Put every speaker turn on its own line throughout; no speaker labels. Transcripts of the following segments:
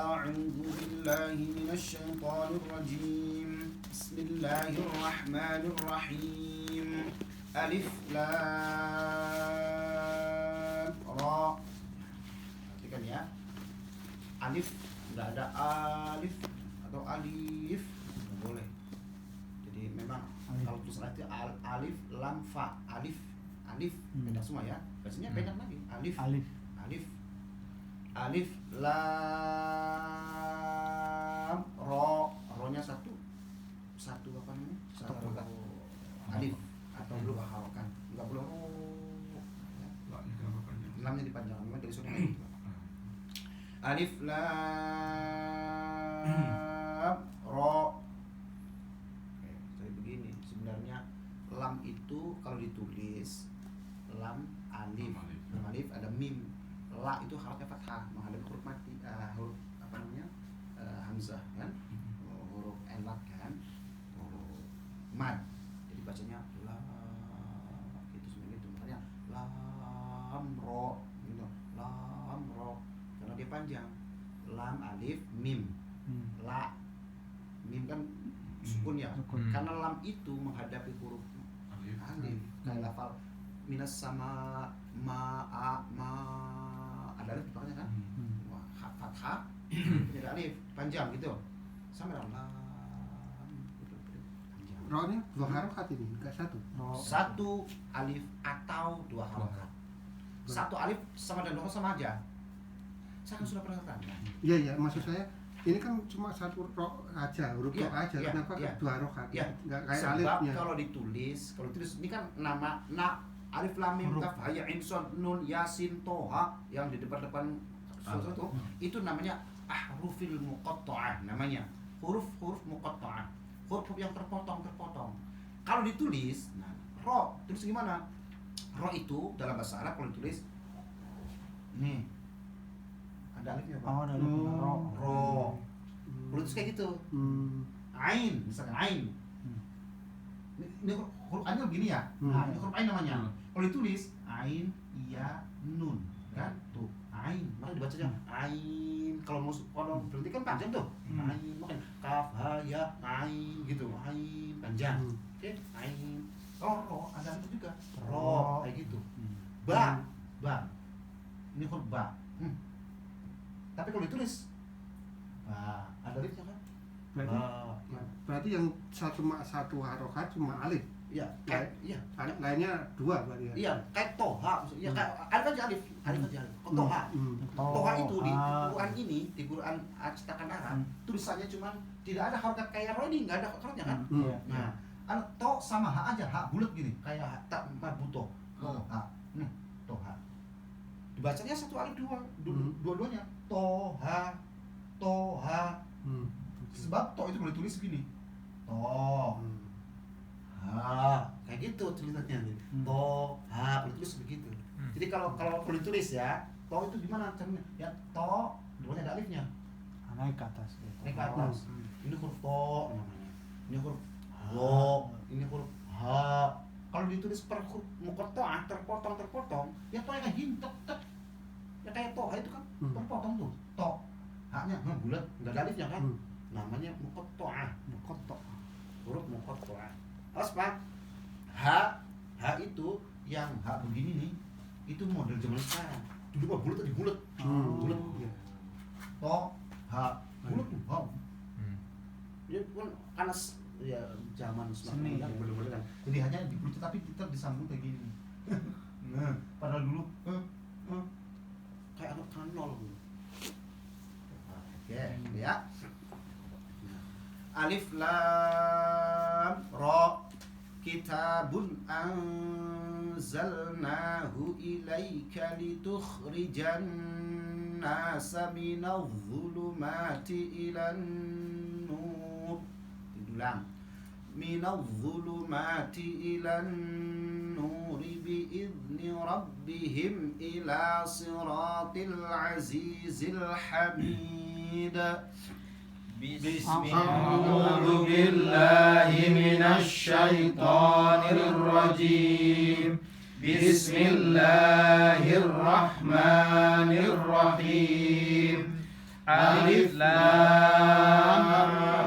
أعوذ بالله من الشيطان الرجيم بسم الله الرحمن الرحيم ألف لام را. Perhatikan ya, alif nggak ada alif atau alif, nggak boleh. Jadi memang kalau tulisan itu alif lam fa, alif pendek semua ya, bacanya pendek lagi, alif lam ro, ro-nya satu apa namanya, satu harokat, alif atau dua harokat, nggak boleh ro, lamnya dipanjangkan, memang dari sunnah itu. Alif lam ro. Oke, jadi begini sebenarnya lam itu kalau ditulis lam alif ada mim, la itu harusnya fathah menghadapi huruf mati, huruf apa namanya, hamzah kan, huruf elat kan, huruf mad, jadi bacanya la itu sebenarnya itu makanya lam ro gitu, lam ro karena dia panjang, lam alif mim, la mim kan sukun ya, karena lam itu menghadapi huruf alif kayak lafal minas sama ma ada alif belakangnya kan, fathah jadi alif panjang gitu, sama dengan lam gitu, panjang.
Ro-nya dua harokat ini, enggak satu.
Satu alif atau dua harokat. Satu alif sama dan dua sama aja. Saya kan sudah pernah katakan.
Iya, maksud saya ini kan cuma satu ro aja, huruf ro aja, kenapa dua harokat?
Iya.
Enggak kayak
Sebab
alifnya.
kalau ditulis ini kan nama alif lam mim kaf ha ya ain sad nun yasin toha yang di depan surat itu namanya ahrufil muqatta'ah, namanya huruf muqatta'ah, huruf yang terpotong. Kalau ditulis ro tulis gimana? Ro itu dalam bahasa Arab kalau ditulis nih ada alifnya Pak.
Ada alifnya
ro. Kalau tulis kayak gitu. Ain, misalkan ain. Ini huruf ain begini ya. Nah, ini huruf ain namanya. Kalau ditulis ain ya nun kan tuh ain, maka dibacanya ain. Kalau berarti kan panjang tuh. Ain, makanya kaf ha ya ain gitu, ain panjang. Oke, ain. Ro ada itu juga. Ro kayak gitu. Ba. Ini huruf ba. Tapi kalau ditulis ada alifnya kan?
Berarti yang satu harokat cuma alif.
Iya, iya.
Lainnya dua berarti ya.
Iya, kayak toha maksudnya. Kayak alif aja alif. Toha. Toha itu di Quran ini, di Quran cetakan Arab, tulisannya cuma tidak ada harokat kayak ro ini, enggak ada harokatnya kan? Nah, to sama ha aja, ha bulat gini, kayak tak marbuto. Toha. Toha. Dibacanya satu alif dua-duanya. Toha. Sebab to itu boleh tulis begini. Kayak gitu tulisannya. Toha, boleh tulis begitu. Jadi kalau ditulis ya, to itu gimana caranya? Ya to, dulunya ada alifnya.
Naik ke atas.
Naik ke atas. Ini huruf to namanya. Ini huruf lo, ini huruf ha. Kalau ditulis per huruf muqatta'ah terpotong, ya to yang gini tek. Ya kayak toha itu kan terpotong tuh. To. Haknya bulat, enggak ada alifnya kan? Namanya muqatta'ah. Huruf muqatta'ah. Awas Pak. Ha itu yang ha begini nih, itu model zaman sekarang. Dulu mah bulat tadi bulat. Bulat. To, ha, bulat tuh. Ha. Ya pun karena ya zaman seni kan bener-bener kan. Jadi hanya dibulat tapi kita disambung kayak gini. Nah, padahal dulu kayak anak nol gitu. Oke, ya. Alif lam ra kitabun anzalnahu ilaika litukhrijan nasa minadh dhulumati ilan nur. Diulang. Minadh dhulumati ilan nur bi'izni rabbihim ila siratil azizil hamid.
أعوذ بالله من الشيطان الرجيم بسم الله الرحمن الرحيم Alif Lam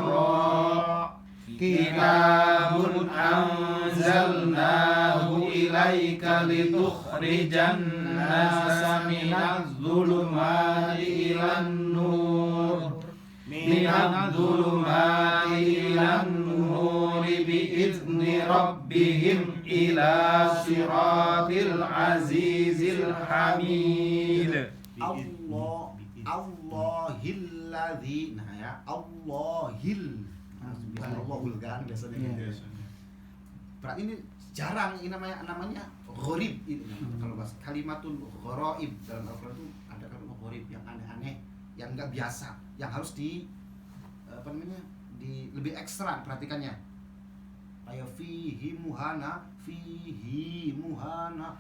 Ra. Kitabun anzalnahu ilaika litukhrijan nasa minadh dhulumati ilan nur. Minadh dhulumati ilan nur bi'izni rabbihim ila siratil azizil hamid.
Allahilladzi. Nah ya, Allahil. Bukan Allahul kan biasanya gitu. Berarti ini jarang ini namanya gharib itu. Kalau bahasa kalimatul gharaib dalam Al-Qur'an itu ada kalimat gharib yang aneh-aneh, yang enggak biasa, yang harus di lebih ekstra perhatikannya. Kayak fihi muhana,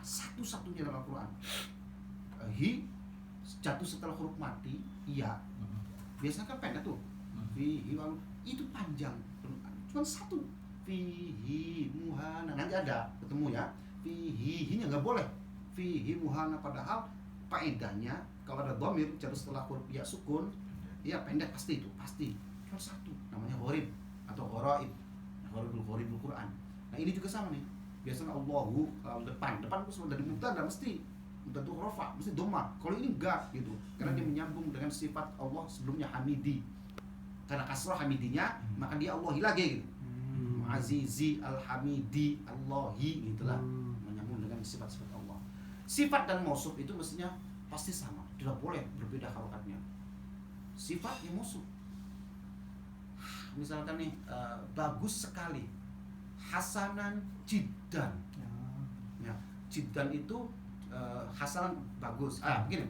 satu-satunya dalam Al-Qur'an. Hi jatuh setelah huruf mati, iya. Biasanya kan pendek tuh. Fihi itu panjang, cuma satu. Fihi muhana, nanti ada ketemu ya. Fihi nya nggak boleh. Fihi muhana, padahal faedahnya kalau ada dhamir jatuh setelah huruf ya sukun, ya pendek pasti itu, pasti. Cuma satu, namanya gharib atau gharaib. Gharibul Quran. Nah ini juga sama nih. Biasanya Allahu kalau depan itu sudah dari mubtada mesti itu rafa, mesti dhamma. Kalau ini enggak gitu, karena dia menyambung dengan sifat Allah sebelumnya Hamidi. Karena kasrah hamidinya, maka dia Allahi lagi gitu. Azizi al-hamidi Allahi gitulah. Menyambung dengan sifat-sifat Allah. Sifat dan mausuf itu mestinya pasti sama, tidak boleh berbeda harokatnya. Sifat yang mausuf. Misalkan nih bagus sekali. Hasanan jiddan. Ya, jiddan itu hasanan bagus. Begini.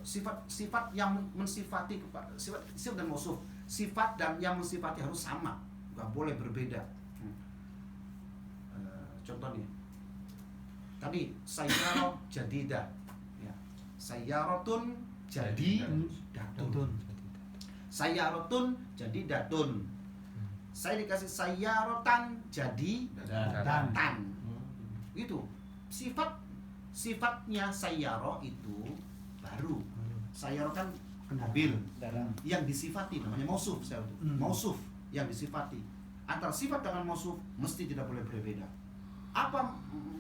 Sifat yang mensifati sifat dan mausuf, sifat dan yang mensifati harus sama, nggak boleh berbeda. Contohnya tadi sayyarah jadidah, ya. Sayyaratun jadi datun, sayyaratun jadi datun. Saya dikasih sayyaratan jadi datan, gitu. Sifatnya sayyarah itu baru. Sayyarah kan mobil, yang disifati namanya mausuf. Mausuf yang disifati. Antara sifat dengan mausuf mesti tidak boleh berbeda. Apa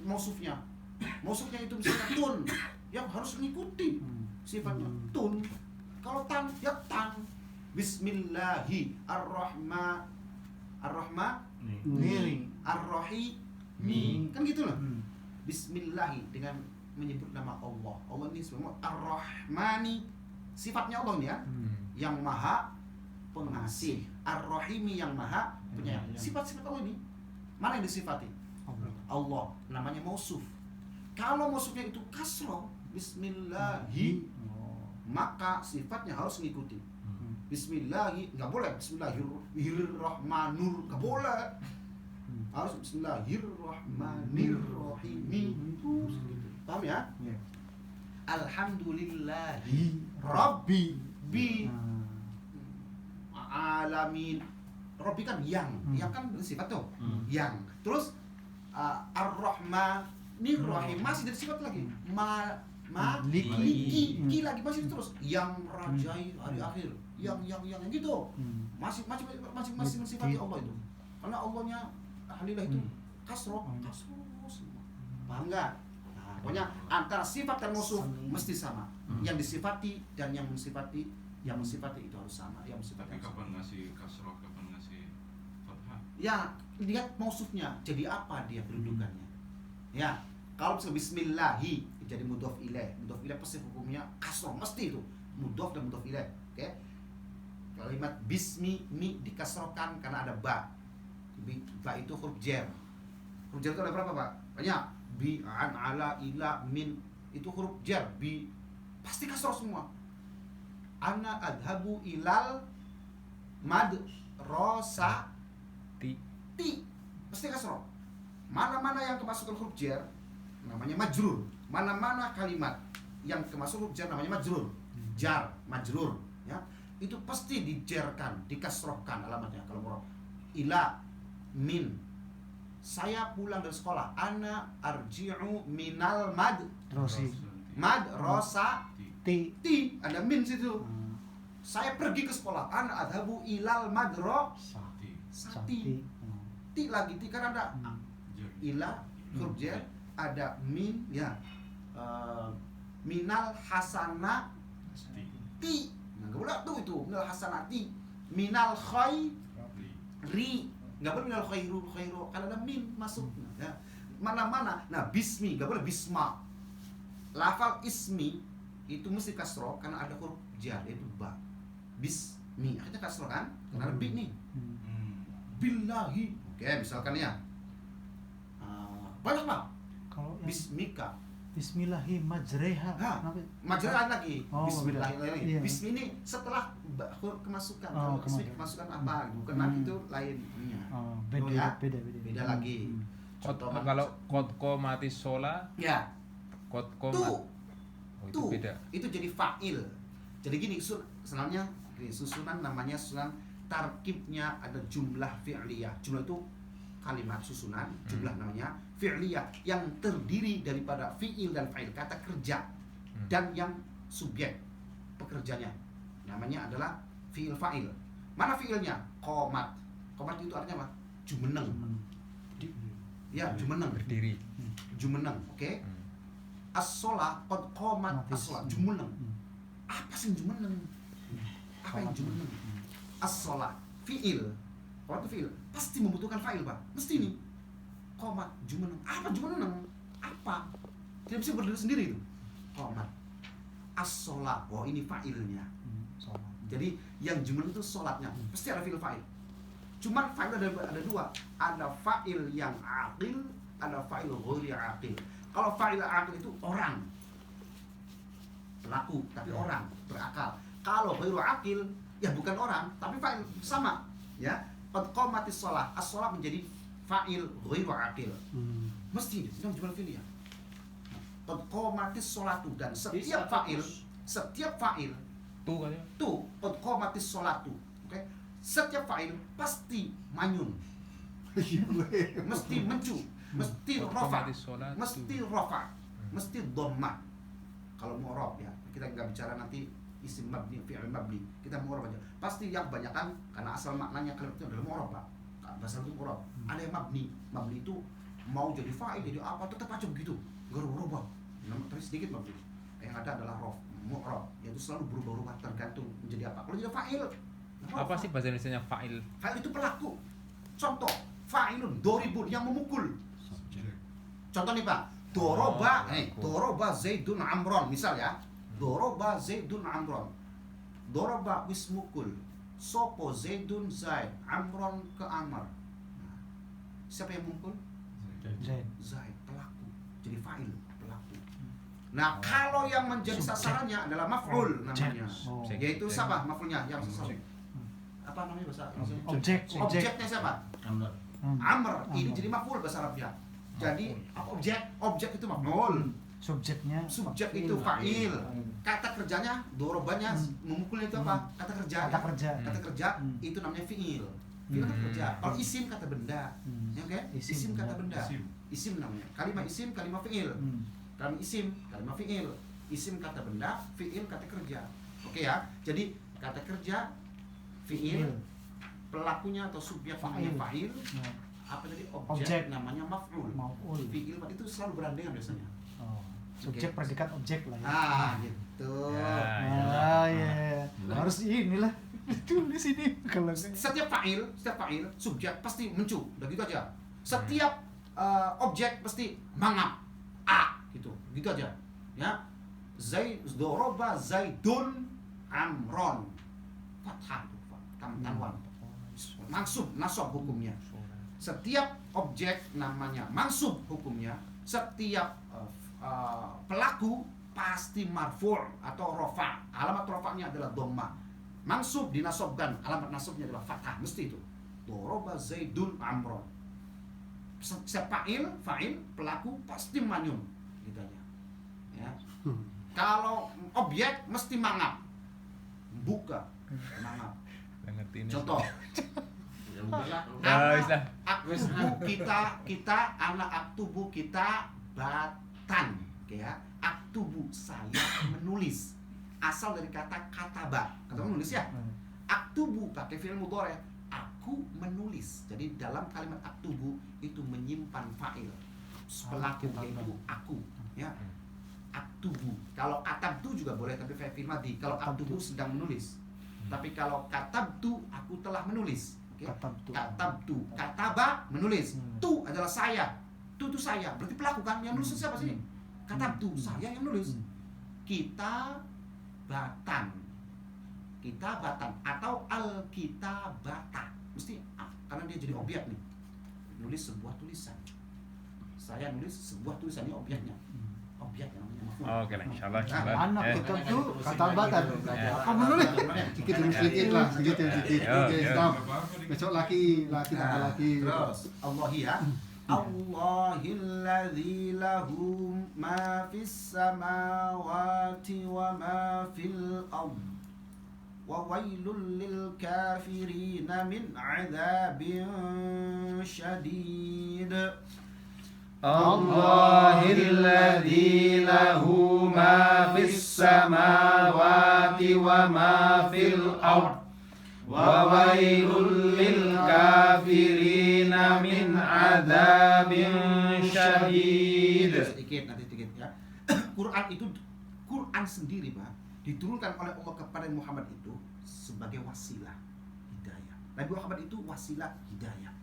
mausufnya? Mausufnya itu misalnya tun, yang harus mengikuti sifatnya tun. Kalau tan, ya tan. Bismillahi ar-rahmani ar-rahimi. Kan gitu loh. Bismillahi, dengan menyebut nama Allah. Allah ini semua Ar-Rahmani, sifatnya Allah nih ya, yang maha pengasih. Ar-Rahimi, yang maha penyayang. Sifat-sifat Allah ini mana yang disifati? Allah, namanya mausuf. Kalau mausufnya itu kasroh, Bismillahi, maka sifatnya harus mengikuti. Bismillahi, nggak boleh Bismillahirrahmanir, nggak boleh. Harus Bismillahirrahmanirrahim. Paham ya? Alhamdulillahi Rabbi alamin. Rabbi kan yang kan sifat tuh. Yang. Terus Ar-Rahmanir-Rahim masih dari sifat lagi. Maliki lagi masih terus. Yang rajai hari akhir. Yang gitu. Masih mensifati Allah itu. Karena Allahnya alhamdulillah itu kasroh semua. Paham nggak? Nah, pokoknya antara sifat dan mausuf mesti sama. Yang disifati dan yang mensifati itu harus sama. Yang mensifati
kapan ngasih kasroh, kapan ngasih fathah?
Ya, lihat mausufnya jadi apa dia kedudukannya. Ya, kalau misalnya bismillahi jadi mudhof ilaih. Mudhof ilaih pasti hukumnya kasroh, mesti itu. Mudhof dan mudhof ilaih. Oke? Kalimat bismi dikasrohkan karena ada ba. Ba itu huruf jar. Huruf jar itu ada berapa, Pak? Banyak. Bi, an, ala, ila, min. Itu huruf jar. Bi pasti kasroh semua. Ana adhabu ilal madrasa ti. Pasti kasroh. Mana-mana yang kemasukan huruf jar namanya majrur. Mana-mana kalimat yang kemasukan huruf jar namanya majrur. Jar, majrur, ya. Itu pasti dijarkan, dikasrohkan alamatnya. Kalau mau ila, min, saya pulang dari sekolah. Ana arji'u minal madrasati. Ada min situ. Saya pergi ke sekolah. Ana adhabu ilal
Sakti.
sati. Ti lagi, ti kan ada ila huruf jar, ada min ya. Minal hasana
Sakti.
ti. Nah, enggak boleh tuh itu minal hasanati. Minal khairi. Enggak boleh minal khairu. Kalau ada min masuk ya. Mana-mana. Nah, bismi, enggak boleh bisma. Lafal ismi itu mesti kasroh karena ada huruf jar yaitu ba. Bismi, akhirnya kasroh kan? Karena ada bi nih. Billahi. Oke, misalkan ya. Banyak Pak.
Kalau yang
Bismika.
Bismillahi majreha.
Majreha lagi.
Oh,
Bismillahirrahmanirrahim.
iya.
Bismi ini setelah huruf kemasukan.
Oh,
Kalau bismi kemasukan apa? Bukan nanti itu lain.
beda,
Oh, ya?
beda.
Beda lagi. Contoh
Kalau kotko mati shola,
ya.
kotko
Tuh.
Oh, itu
Tuh,
beda.
itu jadi fa'il. Jadi gini, sebenarnya susunan namanya susunan tarkibnya ada jumlah fi'liyah. Jumlah itu kalimat susunan, jumlah namanya fi'liyah yang terdiri daripada fi'il dan fa'il, kata kerja dan yang subjek pekerjanya. Namanya adalah fi'il fa'il. Mana fi'ilnya? Qomat. Qomat itu artinya apa? Jumeneng. Ya, jumeneng.
Berdiri.
Jumeneng, oke? As-sholah qad qomat as-sholah, jumeneng. Apa sih jumeneng? Apa yang jumeneng? As-sholah, fi'il. Kalau itu fi'il, pasti membutuhkan fa'il, Pak. Mesti nih. Qomat, jumeneng. Apa jumeneng? Apa? Tidak bisa berdiri sendiri itu. Qomat. As-sholah, oh ini fa'ilnya. Jadi yang jumeneng itu sholatnya. Pasti ada fi'il fa'il. Cuman fa'il ada dua. Ada fa'il yang aqil, ada fa'il ghairi aqil. Kalau fa'il aqil itu orang, pelaku, tapi orang berakal. Kalau ghairu aqil, ya bukan orang, tapi fa'il sama, ya. Qad qamatis shalah, as-shalah menjadi fa'il ghairu aqil. Mesti itu cuma fi'il ya. Qad qamatis sholatu, dan setiap fa'il
Tuh katanya.
tuh qad qamatis sholatu. Oke. Setiap fa'il pasti manyun, mesti mencu, mesti rofa,
Otomatis sholat.
mesti rofa, mesti dhamma. Kalau mu'rab ya, kita nggak bicara nanti isim mabni, fi'il mabni, kita mu'rab aja. Pasti yang kebanyakan karena asal maknanya kalimat itu adalah mu'rab, Pak. Bahasa itu mu'rab. Ada yang mabni. Mabni itu mau jadi fa'il, jadi apa tetap aja begitu, nggak berubah. Tapi sedikit mabni. Yang ada adalah rof, mu'rab, yaitu selalu berubah-ubah tergantung menjadi apa. Kalau jadi fa'il,
Apa sih bahasa Indonesianya fa'il?
fa'il itu pelaku. Contoh, fa'ilun doribun yang memukul. Contoh nih Pak, doroba, doroba Zaidun Amron, misal ya, doroba Zaidun Amron, doroba wis mukul, sopo Zaidun Zaid, Amron ke Amr. Nah, siapa yang mukul? Zaid, pelaku. Jadi fa'il, pelaku. Nah, kalau yang menjadi sasarannya adalah maf'ul namanya, yaitu siapa maf'ulnya yang sasaran? Apa namanya bahasa Indonesia? Objeknya siapa? Amr. Ini jadi maf'ul bahasa Arabnya. Jadi objek itu maf'ul.
Subjeknya
Itu fa'il. Kata kerjanya, dorobanya, memukulnya itu apa? Kata kerja itu namanya fi'il. Fi'il kata kerja. Kalau isim kata benda. Ya oke? Isim kata benda. Isim namanya. Kalimat isim, kalimat fi'il. Kalimat isim, kalimat fi'il. Isim kata benda, fi'il kata kerja. Oke ya. Jadi kata kerja fi'il, pelakunya atau subjek namanya fa'il, apa tadi objek namanya maf'ul. Fi'il itu selalu berandengan biasanya.
subjek predikat objek lah ya.
Gitu.
Ya. Harus inilah ditulis ini kalau
Setiap fa'il, subjek pasti mencu, udah gitu aja. Setiap objek pasti mangap, gitu aja. Ya, doroba Zaidun Amron, fathah, tanwan, mansub, nasab hukumnya. Setiap objek namanya mansub hukumnya. Setiap pelaku pasti marfu' atau rofa. Alamat rofa'nya adalah dhamma. Mansub dinasobkan, alamat nasabnya adalah fathah, mesti itu. Doroba Zaidun Amron. Fa'il, pelaku pasti manyun, gitu aja. Ya. Kalau objek mesti mangap, buka, mangap. Contoh, aktubu kita anak aktubu kita batan, ya. Aktubu saya menulis, asal dari kata kataba kata menulis ya. Aktubu pakai fi'il mudhari, aku menulis. Jadi dalam kalimat aktubu itu menyimpan fa'il. Pelaku yaitu aku, ya. Aktubu. Kalau katabtu juga boleh tapi fi'il madhi. Kalau aktubu sedang menulis. Tapi kalau katabtu aku telah menulis. Oke. Katabtu. Kataba menulis. Tu adalah saya. Tu itu saya. Berarti pelaku kan yang nulis siapa sih? Katabtu, saya yang nulis. Kitabatan atau al-kitabata. Mesti karena dia jadi objek nih. Nulis sebuah tulisan. Saya nulis sebuah tulisan, ini objeknya. Objek yang namanya maf'ul.
Oke lah, insyaallah.
Anak kitab tuh kata batan.
Ya.
Kamu nulis.
Sedikit demi sedikit lah, sedikit demi sedikit.
Yo,
Oke,
yo.
stop. Besok lagi tambah lagi.
Terus Allahi ya. Allahilladzi lahu ma fis samawati wa ma fil ard. Wa wailul lil kafirin min 'adzabin syadid.
Allahilladzi lahu ma fis samawati wa ma fil ard wa wailul lil kafirina min adzabin syadid.
Sedikit ya. Quran sendiri, Pak, diturunkan oleh Allah kepada Muhammad itu sebagai wasilah hidayah. Nabi Muhammad itu wasilah hidayah,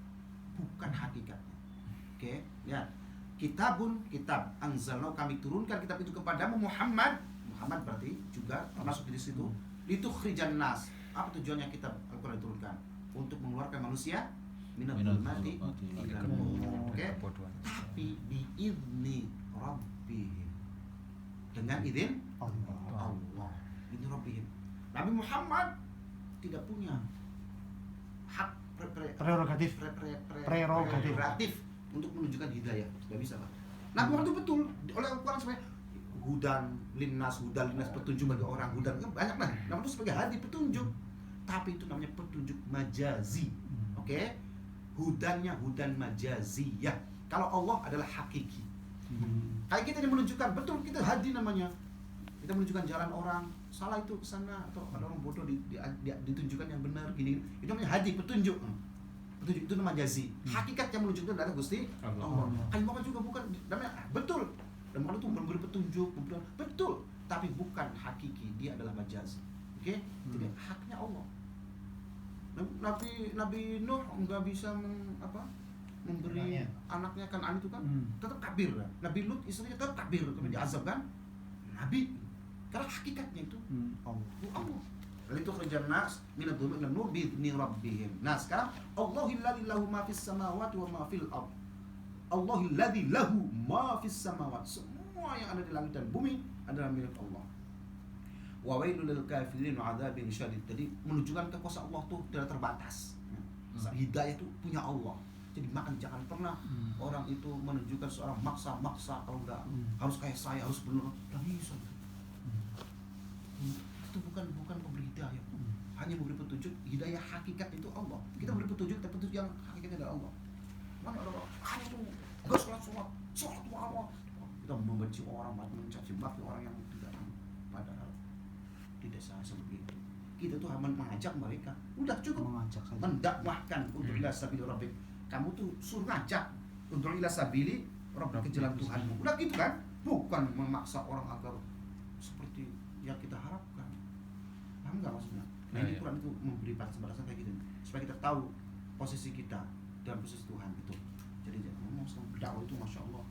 bukan hakikatnya. Oke, lihat. Kitab anzalna, kami turunkan kitab itu kepadamu Muhammad. Muhammad berarti juga termasuk di situ. Litukhrijan nas. Apa tujuannya kitab Al-Qur'an diturunkan? Untuk mengeluarkan manusia minadh dhulumati ilal nur. Oke. Tapi biizni rabbihim. Dengan izin Allah. Izin rabbihim. Nabi Muhammad tidak punya hak
Prerogatif
untuk menunjukkan hidayah. Tidak bisa, Pak. Nabi Muhammad itu betul oleh Al-Quran sebagai hudan linnas, petunjuk bagi orang. Hudan kan banyak lah. Namun itu sebagai hadi, petunjuk. Tapi itu namanya petunjuk majazi. Oke? Hudannya hudan majaziyah. Kalau Allah adalah hakiki. Kayak kita yang menunjukkan, betul kita hadi namanya. Kita menunjukkan jalan orang, salah itu ke sana, atau ada orang bodoh ditunjukkan yang benar gini. Itu namanya hadi, petunjuk. Petunjuk itu nama majazi. Hakikat yang menunjukkan adalah Gusti Allah. Kayak Muhammad juga bukan namanya betul. Dan Muhammad itu memberi petunjuk, betul, tapi bukan hakiki, dia adalah majazi. Oke? Jadi haknya Allah. Nabi Nuh nggak bisa memberi anaknya Kan'an itu kan tetap kabir. Nabi Lut istrinya tetap kabir, tapi diazab kan Nabi. Karena hakikatnya itu Allah. Lalu itu kerja nas minad dhulumati ilan nur bi'izni rabbihim. Nah, sekarang Allahilladzi lahu ma fis samawati wa ma fil ard. Allahilladzi lahu ma fis samawati. Semua yang ada di langit dan bumi adalah milik Allah. Wa wailul lil kafirin wa 'adzabin syadid. Jadi menunjukkan kekuasaan Allah tuh tidak terbatas. Hidayah itu punya Allah. Jadi jangan pernah orang itu menunjukkan seorang maksa kalau enggak harus kayak saya, harus benar. Enggak bisa. Itu bukan pemberi hidayah, hanya memberi petunjuk. Hidayah hakikat itu Allah. Kita memberi petunjuk, tapi petunjuk yang hakikatnya adalah Allah. Mana ada orang hanya tuh nggak sholat itu Allah. Kita membenci orang, mencaci maki orang yang tidak, padahal tidak seperti itu. Kita tuh hanya mengajak mereka, udah cukup mendakwahkan untuk ila sabili rabbik. Kamu tuh suruh ngajak untuk ila sabili rabbik, ke jalan Tuhanmu. Udah gitu kan, bukan memaksa orang agar seperti yang kita harapkan. Paham nggak maksudnya? Nah, ini Quran itu memberi batasan kayak gitu supaya kita tahu posisi kita dalam posisi Tuhan itu. Jadi ngomong sama dakwah itu masya Allah.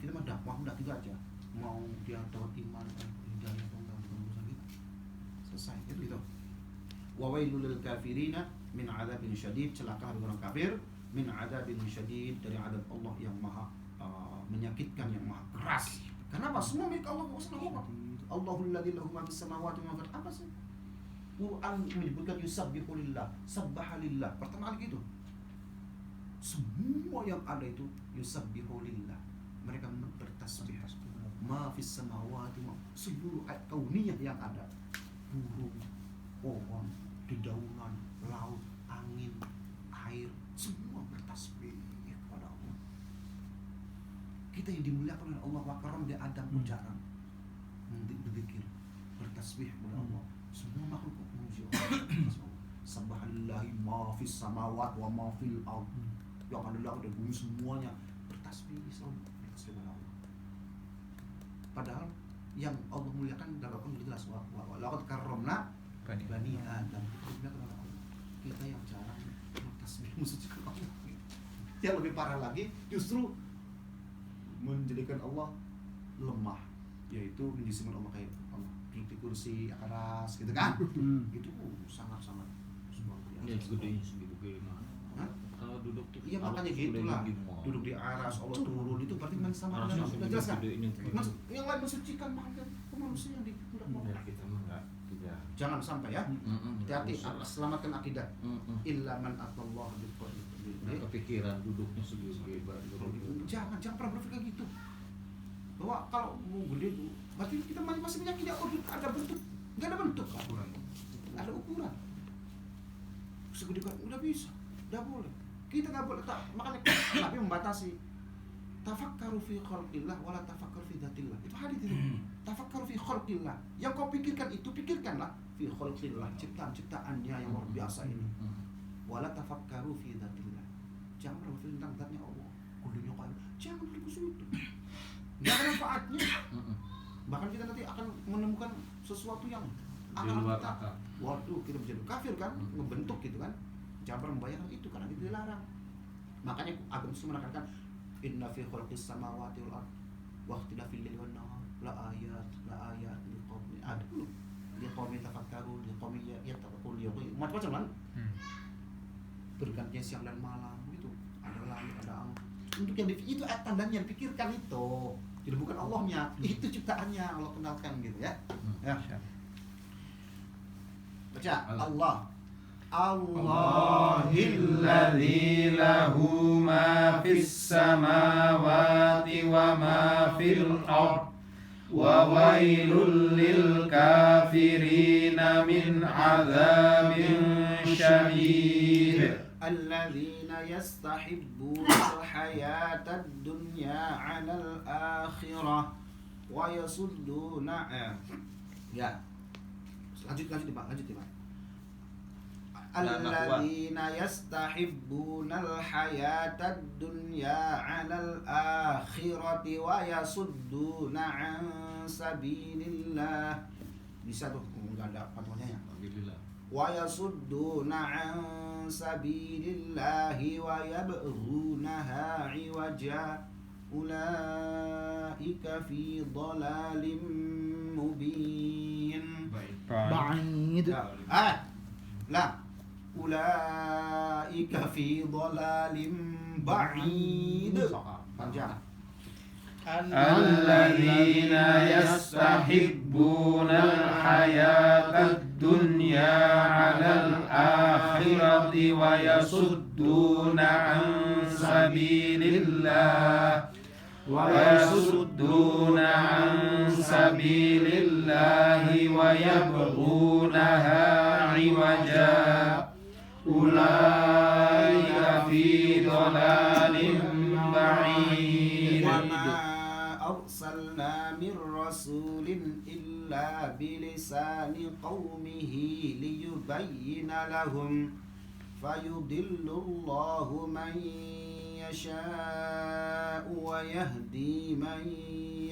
Kita mah dakwah udah gitu aja. Mau dia dapat iman hidayah atau enggak bukan urusan kita. Selesai gitu. Wa wailul lil kafirina min 'adzabin syadid. Celaka bagi orang kafir min 'adzabin syadid, dari adab Allah yang maha menyakitkan, yang maha keras. Kenapa? Semua milik Allah Subhanahu. Allahul ladzi lahu ma fis samawati wa ma fil ardh. Apa sih? Quran menyebutkan yusabbihu lillah, sabbaha lillah. Pertama kali gitu. Semua yang ada itu yusabbihu lillah. Mereka bertasbih. Ma fis samawati, seluruh kauniyah yang ada. Burung, pohon, dedaunan, laut, angin, air, semua bertasbih kepada Allah. Kita yang dimuliakan oleh Allah wa karam di Adam pun jarang berzikir, bertasbih kepada Allah. semua makhluk memuji Allah. Subhanallahi ma fis samawati wa ma fil ard. Yang ada di langit dan bumi semuanya bertasbih selalu bertasbih kepada Allah. Padahal yang Allah muliakan dalam Al-Quran jelas wa laqad karramna bani Adam. Kita yang jarang bertasbih mensucikan Allah. Yang lebih parah lagi justru menjadikan Allah lemah, yaitu menjisimkan Allah kayak Allah duduk di kursi keras gitu kan. Itu sangat-sangat
Ya gedenya segitu gimana?
Hah?
Kalau duduk tuh
Iya makanya gitulah, duduk di aras Allah turun itu berarti sama dengan sudah jelas kan? Yang lain mensucikan makhluk manusia yang dibudak
Ya kita mah enggak tidak.
Jangan sampai ya. Hati-hati, selamatkan akidah. Illa man atallah biqalbin.
Kepikiran duduknya segitu
Jangan pernah berpikir gitu. Bahwa kalau mau gede itu, berarti kita masih meyakini ada bentuk, nggak ada bentuk, nggak ada ukuran. Segede kan udah bisa, udah boleh. Kita nggak boleh makanya Nabi membatasi. Tafakkaru fi khalqillah wala tafakkaru fi dzatillah. Itu hadis itu. Tafakkaru fi khalqillah. Yang kau pikirkan itu pikirkanlah fi khalqillah, ciptaan-ciptaannya yang luar biasa ini. Wala tafakkaru fi dzatillah. Jangan berpikir tentang zatnya Allah. Kudunya kau. Jangan berpikir itu. Enggak ada manfaatnya. Bahkan kita nanti akan menemukan sesuatu yang akal kita. Waduh, kita menjadi kafir kan, ngebentuk gitu kan. Jangan pernah membayangkan itu karena itu dilarang. Makanya agama Islam menekankan inna fi khalqis samawati wal ard wa ikhtilafil laili wan nahar la ayat liqaumin tafakkarun liqaumin yattaqun macam-macam kan. Bergantinya siang dan malam gitu. Ada langit, ada angin. Untuk yang itu tandanya pikirkan itu. Jadi bukan Allahnya, itu ciptaannya Allah kenalkan gitu ya. Ya. Baca Allah.
Allahilladzi lahu ma fis samawati wa ma fil ard wa wailul lil kafirina min adzabin syadid.
الذين يستحبون الحياة الدنيا على الآخرة ويصدون ya lanjut Pak. الذين يستحبون الحياة الدنيا على الآخرة ويصدون عن سبيل الله. Bisa tuh enggak ada patuhnya ya. ويصدون عن سبيل الله ويبغونها عوجا أولئك في ضلال مبين.
بعيد.
لا أولئك في ضلال بعيد. panjang.
الذين يستحبون الحياة الدنيا على الآخرة ويصدون عن سبيل الله ويبغونها عوجا أولئك في ضلال بعيد.
أرسلنا من رسول إلا بلسان قومه ليبين لهم فيضل الله من يشاء ويهدي من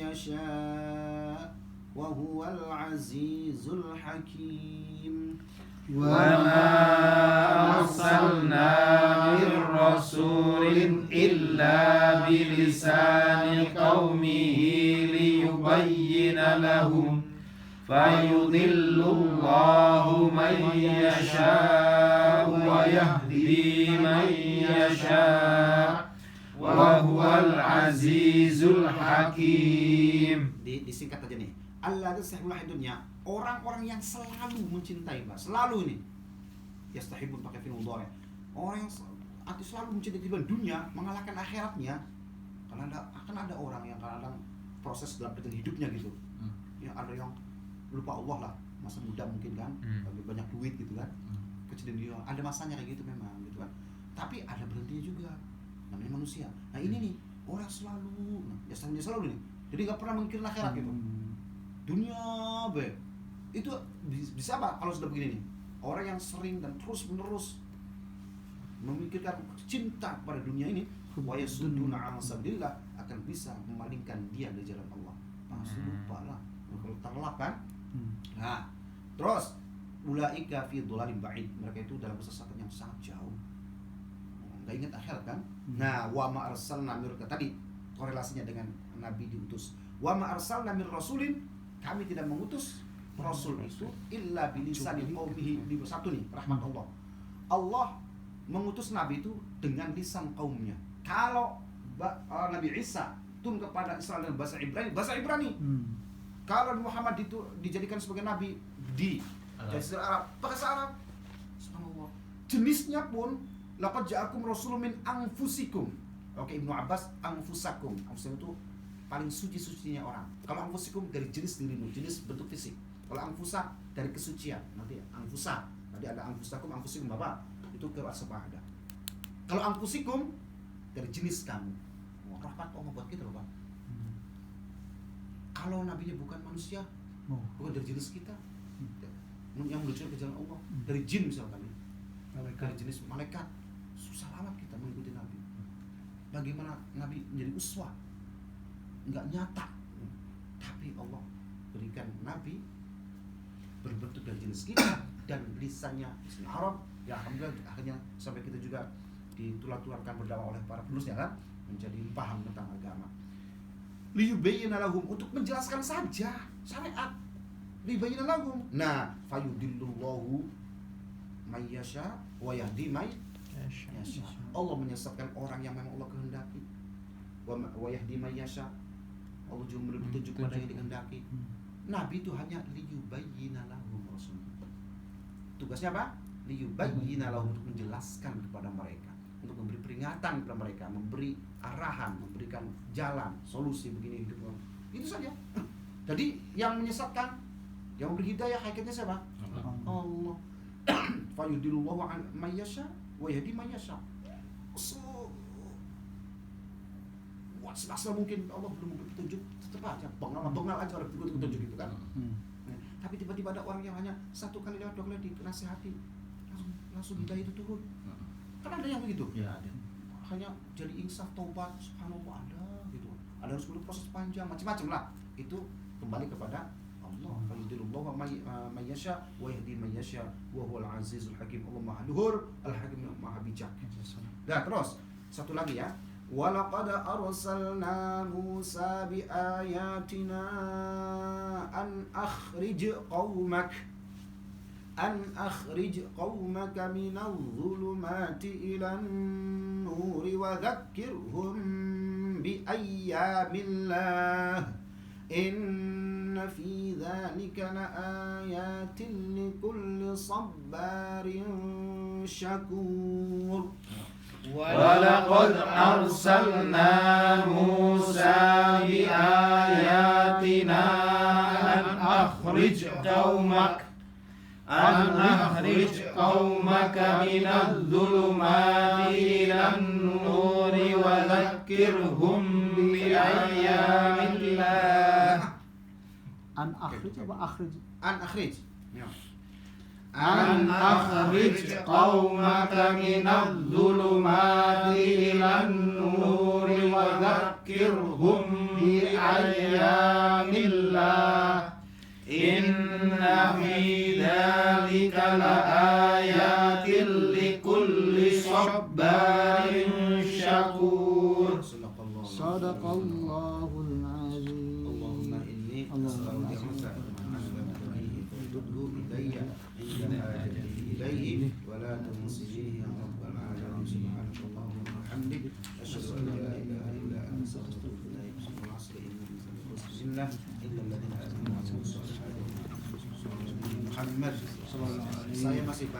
يشاء وهو العزيز الحكيم.
وما أرسلنا من رسول إلا بلسان قومه ليبين لهم فيضل الله من يشاء ويهدي من يشاء وهو العزيز الحكيم.
Disingkat aja nih. Alladzina yastahibuna dunya, orang-orang yang selalu mencintai, Pak. Selalu ini. Yastahibun pakai fi'il mudhari. Orang yang selalu mencintai dunia, mengalahkan akhiratnya. Karena akan ada orang yang kadang proses dalam perjalanan hidupnya gitu. Yang ada yang lupa Allah lah, masa muda mungkin kan, banyak duit gitu kan. Kecil dia, ada masanya kayak gitu memang gitu kan. Tapi ada berhentinya juga. Namanya manusia. Nah, ini nih, orang selalu, ya selalu nih. Jadi nggak pernah mengikir akhirat gitu. Dunia be Itu bisa apa kalau sudah begini nih? Orang yang sering dan terus-menerus memikirkan cinta pada dunia ini, wa yasudduna 'an sabilillah, akan bisa memalingkan dia dari jalan Allah. Pasti lupa lah kalau terlap kan. Nah, terus ulaika fi dhalalim ba'id, mereka itu dalam kesesatan yang sangat jauh. Enggak ingat akhirat kan? Nah, wa ma arsalna mir, tadi korelasinya dengan nabi diutus. Wa ma arsalna mir rasulin, kami tidak mengutus rasul itu illa bilisani qaumihi. Satu nih, rahmat Allah. Allah mengutus nabi itu dengan lisan kaumnya. Kalau Nabi Isa turun kepada Israel dengan bahasa Ibrani. Kalau Muhammad itu dijadikan sebagai nabi di Jazirah Arab, bahasa Arab. Subhanallah. Jenisnya pun laqad ja'akum rasulun min anfusikum. Oke, Ibnu Abbas anfusakum. Anfusakum itu paling suci-sucinya orang. Kalau anfusikum dari jenis dirimu, jenis bentuk fisik. Kalau anfusa dari kesucian. Nanti anfusa. Tadi ada anfusakum, anfusikum Bapak. Itu qiraat sepahadah. Kalau anfusikum dari jenis kamu. Wah, rahmat Allah buat kita loh, Pak. Kalau nabinya bukan manusia, bukan dari jenis kita, yang menuju ke jalan Allah, dari jin misalkan, dari jenis malaikat, susah amat kita mengikuti nabi. Bagaimana nabi menjadi uswah? Enggak nyata, tapi Allah berikan nabi berbentuk dari jenis kita dan lisannya lisan Arab. Ya alhamdulillah akhirnya sampai kita juga ditular-tularkan berdakwah oleh para penerusnya kan, menjadi paham tentang agama. Liyubayyina lahum, untuk menjelaskan saja syariat. Liyubayyina lahum. Nah, fayudillullahu may yasha wa yahdi may yasha. Allah menyesatkan orang yang memang Allah kehendaki. Wa yahdi may yasha. Allah juga memberi petunjuk kepada yang dikehendaki. Nabi itu hanya liyubayyina lahum rasul. Tugasnya apa? Liyubayyina lahum, untuk menjelaskan kepada mereka, untuk memberi peringatan kepada mereka, memberi arahan, memberikan jalan, solusi begini gitu. Itu saja. Jadi yang menyesatkan, yang memberi hidayah hakikatnya siapa? Allah. Fayudillahu an may yasha wa yahdi may yasha. Selasa mungkin Allah belum memberi petunjuk, tetap aja bengal aja orang ikut petunjuk itu kan. Tapi tiba-tiba ada orang yang hanya satu kali lewat, 2 kali dinasihati, langsung hidayah itu turun. Kan ada yang begitu.
Ya, ada.
Hanya jadi insaf, taubat, subhanallah, ada gitu. Ada harus perlu proses panjang, macam-macam lah. Itu kembali kepada Allah. Fayudilullahu may yasha wa yahdi may yasha wa huwal azizul hakim. Allah Maha Luhur, Al-Hakim Maha Bijak. Nah, terus satu lagi ya. Walaqad arsalna Musa biayatina an akhrij qaumaka minadh dhulumati ilan nuri wa dhakkirhum bi ayyamillah inna fi dhalika laayatin likulli sabbarin syakur.
ولقد أرسلنا موسى بآياتنا أن أخرج قومك من الظلمات إلى النور وذكرهم بأيام الله.
An akhrij apa akhrij?
An akhrij.
أن أخرج قومك من الظلمات إلى النور وذكرهم بأيام الله إن في ذلك لآيات لكل صبار شكور.
Sadaqallahul azim.
Allahumma inni as'aluka إليه ولا تنسيه يا رب العالمين. سبحانك اللهم وبحمدك أشهد أن لا إله إلا أنت أستغفرك وأتوب إليك. بسم الله إلا الذين آمنوا وعملوا الصالحات. Muhammad, saya masih